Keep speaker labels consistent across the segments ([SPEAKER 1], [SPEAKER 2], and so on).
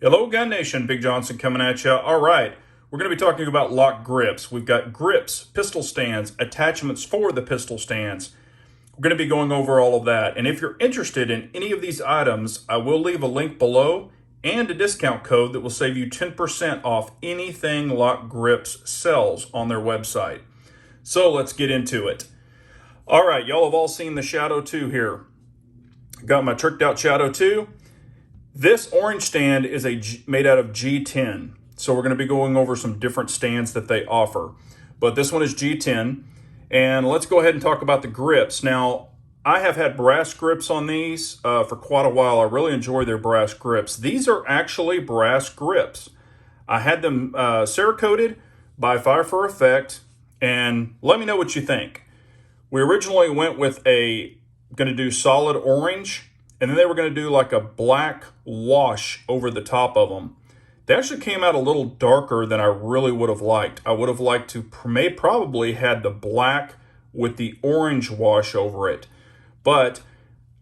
[SPEAKER 1] Hello, Gun Nation. Big Johnson coming at you. All right, we're going to be talking about lock grips. We've got grips, pistol stands, attachments for the pistol stands. We're going to be going over all of that. And if you're interested in any of these items, I will leave a link below and a discount code that will save you 10% off anything Lock Grips sells on their website. So let's get into it. All right, y'all have all seen the Shadow 2 here. Got my tricked out Shadow 2. This orange stand is made out of G10. So we're going to be going over some different stands that they offer. But this one is G10. And let's go ahead and talk about the grips. Now, I have had brass grips on these for quite a while. I really enjoy their brass grips. These are actually brass grips. I had them Cerakoted by Fire for Effect. And let me know what you think. We originally went with going to do solid orange. And then they were going to do like a black wash over the top of them. They actually came out a little darker than I really would have liked. I would have liked to probably had the black with the orange wash over it. But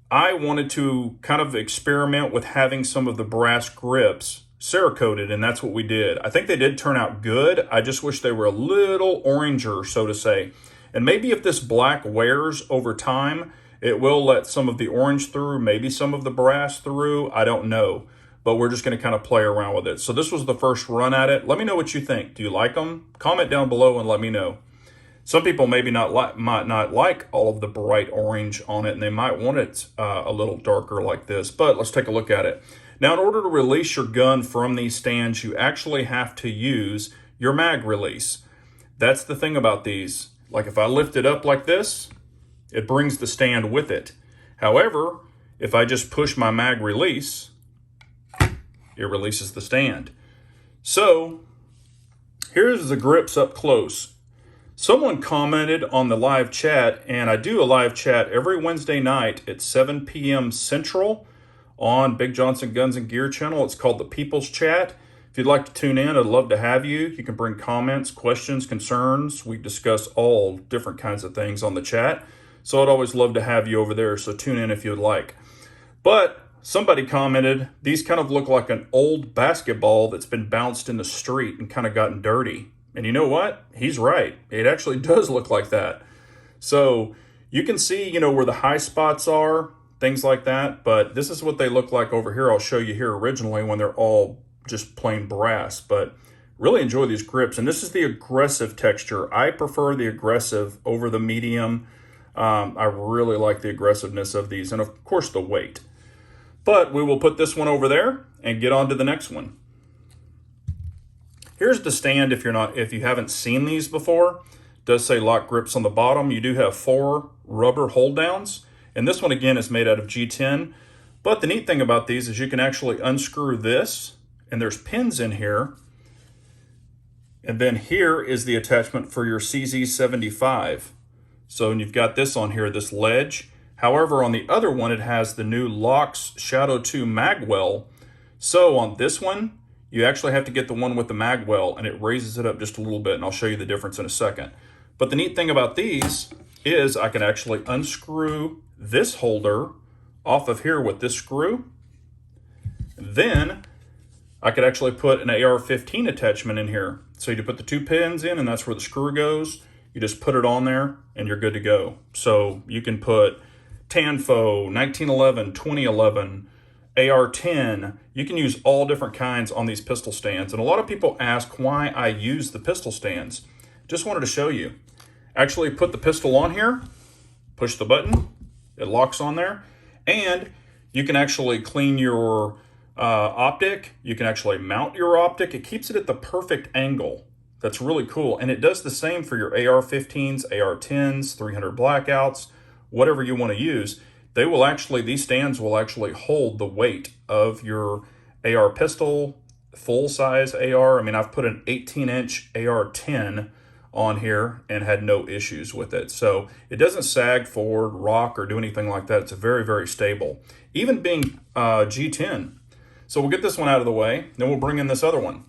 [SPEAKER 1] I wanted to kind of experiment with having some of the brass grips Cerakoted, and that's what we did. I think they did turn out good. I just wish they were a little oranger, so to say. And maybe if this black wears over time, it will let some of the orange through, maybe some of the brass through. I don't know, but we're just going to kind of play around with it. So this was the first run at it. Let me know what you think. Do you like them? Comment down below and let me know. Some people maybe might not like all of the bright orange on it, and they might want it a little darker like this, but let's take a look at it. Now, in order to release your gun from these stands, you actually have to use your mag release. That's the thing about these. Like if I lift it up like this, it brings the stand with it. However, if I just push my mag release, it releases the stand. So here's the grips up close. Someone commented on the live chat, and I do a live chat every Wednesday night at 7 p.m. Central on Big Johnson Guns and Gear channel. It's called the People's Chat. If you'd like to tune in, I'd love to have you. You can bring comments, questions, concerns. We discuss all different kinds of things on the chat. So I'd always love to have you over there, so tune in if you'd like. But somebody commented, these kind of look like an old basketball that's been bounced in the street and kind of gotten dirty. And you know what? He's right. It actually does look like that. So you can see, where the high spots are, things like that. But this is what they look like over here. I'll show you here originally when they're all just plain brass. But really enjoy these grips. And this is the aggressive texture. I prefer the aggressive over the medium. I really like the aggressiveness of these and of course the weight. But we will put this one over there and get on to the next one. Here's the stand if you haven't seen these before. It does say lock grips on the bottom. You do have 4 rubber hold downs. And this one again is made out of G10. But the neat thing about these is you can actually unscrew this and there's pins in here. And then here is the attachment for your CZ75. So you've got this on here, this ledge. However, on the other one, it has the new LOK's Shadow 2 magwell. So on this one, you actually have to get the one with the magwell, and it raises it up just a little bit, and I'll show you the difference in a second. But the neat thing about these is I can actually unscrew this holder off of here with this screw. Then I could actually put an AR-15 attachment in here. So you put the 2 pins in, and that's where the screw goes. You just put it on there and you're good to go. So you can put Tanfo, 1911, 2011, AR-10. You can use all different kinds on these pistol stands. And a lot of people ask why I use the pistol stands. Just wanted to show you. Actually put the pistol on here, push the button, it locks on there. And you can actually clean your optic. You can actually mount your optic. It keeps it at the perfect angle. That's really cool. And it does the same for your AR-15s, AR-10s, 300 blackouts, whatever you want to use. These stands will actually hold the weight of your AR pistol, full-size AR. I mean, I've put an 18-inch AR-10 on here and had no issues with it. So it doesn't sag forward, rock, or do anything like that. It's very, very stable, even being G10. So we'll get this one out of the way, then we'll bring in this other one.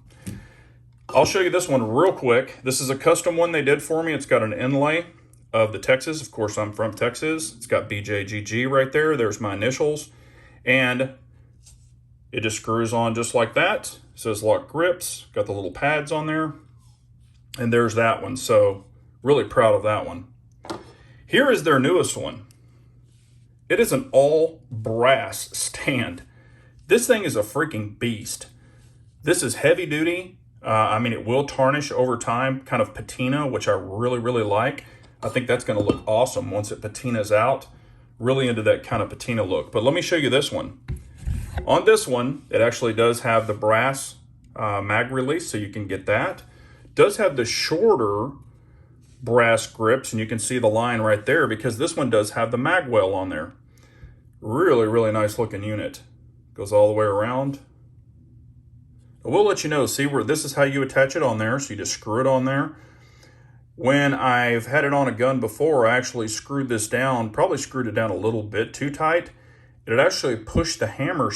[SPEAKER 1] I'll show you this one real quick. This is a custom one they did for me. It's got an inlay of the Texas. Of course, I'm from Texas. It's got BJGG right there. There's my initials. And It just screws on just like that. It says LOK Grips, got the little pads on there. And there's that one. So really proud of that one. Here is their newest one. It is an all brass stand. This thing is a freaking beast. This is heavy duty. I mean, it will tarnish over time, kind of patina, which I really, really like. I think that's going to look awesome once it patinas out. Really into that kind of patina look. But let me show you this one. On this one, it actually does have the brass mag release, so you can get that. It does have the shorter brass grips, and you can see the line right there because this one does have the mag well on there. Really, really nice looking unit. Goes all the way around. We'll let you know, see where this is how you attach it on there. So you just screw it on there. When I've had it on a gun before, I actually screwed this down, probably screwed it down a little bit too tight. It actually pushed the hammer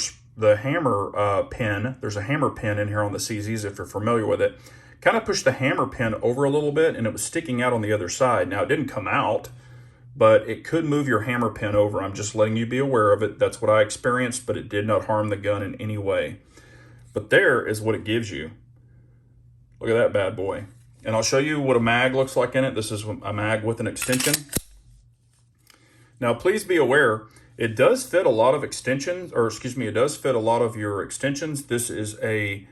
[SPEAKER 1] pin. There's a hammer pin in here on the CZs if you're familiar with it. Kind of pushed the hammer pin over a little bit and it was sticking out on the other side. Now it didn't come out, but it could move your hammer pin over. I'm just letting you be aware of it. That's what I experienced, but it did not harm the gun in any way. But there is what it gives you. Look at that bad boy. And I'll show you what a mag looks like in it. This is a mag with an extension. Now, please be aware, it does fit a lot of extensions, or excuse me, it does fit a lot of your extensions. This is a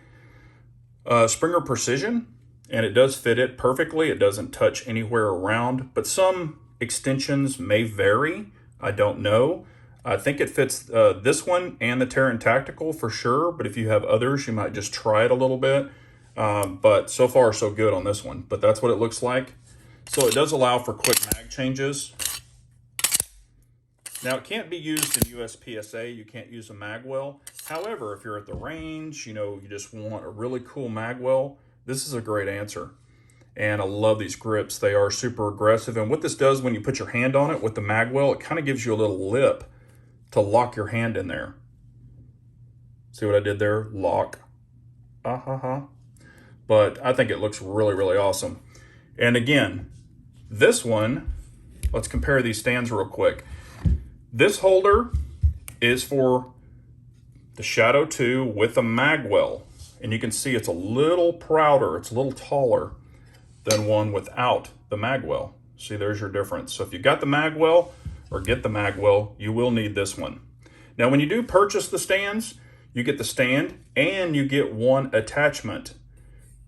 [SPEAKER 1] Springer Precision, and it does fit it perfectly. It doesn't touch anywhere around, but some extensions may vary. I don't know. I think it fits this one and the Terran Tactical for sure, but if you have others, you might just try it a little bit. But so far, so good on this one. But that's what it looks like. So it does allow for quick mag changes. Now, it can't be used in USPSA. You can't use a mag well. However, if you're at the range, you just want a really cool mag well, this is a great answer. And I love these grips. They are super aggressive. And what this does when you put your hand on it with the mag well, it kind of gives you a little lip to lock your hand in there. See what I did there? Lock. But I think it looks really, really awesome. And again, this one, let's compare these stands real quick. This holder is for the Shadow 2 with a mag well. And you can see it's a little prouder, it's a little taller than one without the mag well. See, there's your difference. So if you got the mag well or get the mag well, you will need this one. Now, when you do purchase the stands, you get the stand and you get one attachment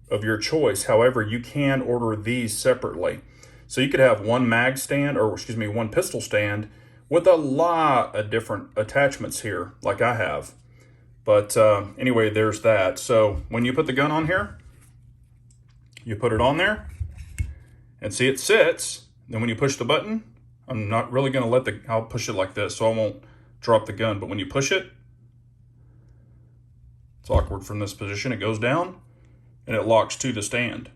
[SPEAKER 1] of your choice. However, you can order these separately. So you could have one mag stand, or excuse me, one pistol stand with a lot of different attachments here, like I have. But anyway, there's that. So when you put the gun on here, you put it on there and see it sits. Then when you push the button, I'm not really gonna I'll push it like this so I won't drop the gun. But when you push it, it's awkward from this position. It goes down and it locks to the stand.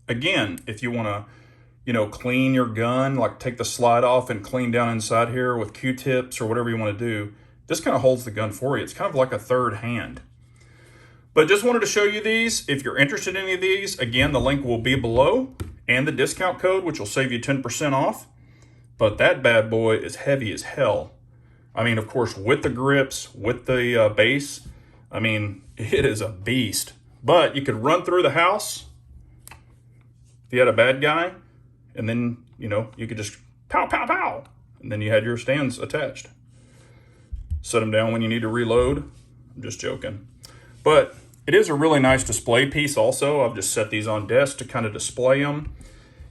[SPEAKER 1] Again, if you wanna, clean your gun, like take the slide off and clean down inside here with Q-tips or whatever you wanna do, this kind of holds the gun for you. It's kind of like a third hand. But just wanted to show you these. If you're interested in any of these, again, the link will be below and the discount code, which will save you 10% off. But that bad boy is heavy as hell. I mean, of course, with the grips, with the base, I mean, it is a beast. But you could run through the house if you had a bad guy, and then, you could just pow, pow, pow. And then you had your stands attached. Set them down when you need to reload. I'm just joking. But it is a really nice display piece also. I've just set these on desk to kind of display them.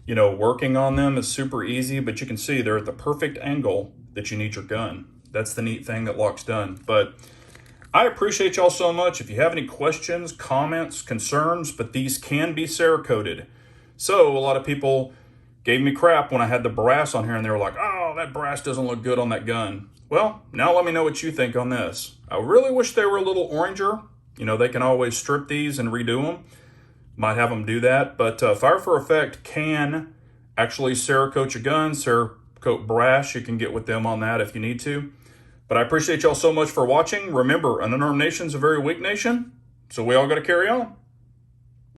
[SPEAKER 1] Working on them is super easy, but you can see they're at the perfect angle that you need your gun. That's the neat thing that LOK's done. But I appreciate y'all so much. If you have any questions, comments, concerns, but these can be Cerakoted. So a lot of people gave me crap when I had the brass on here and they were like, oh, that brass doesn't look good on that gun. Well, now let me know what you think on this. I really wish they were a little oranger. They can always strip these and redo them. Might have them do that. But Fire for Effect can actually Cerakote your gun, Cerakote brass. You can get with them on that if you need to. But I appreciate y'all so much for watching. Remember, an unarmed nation's a very weak nation. So we all got to carry on.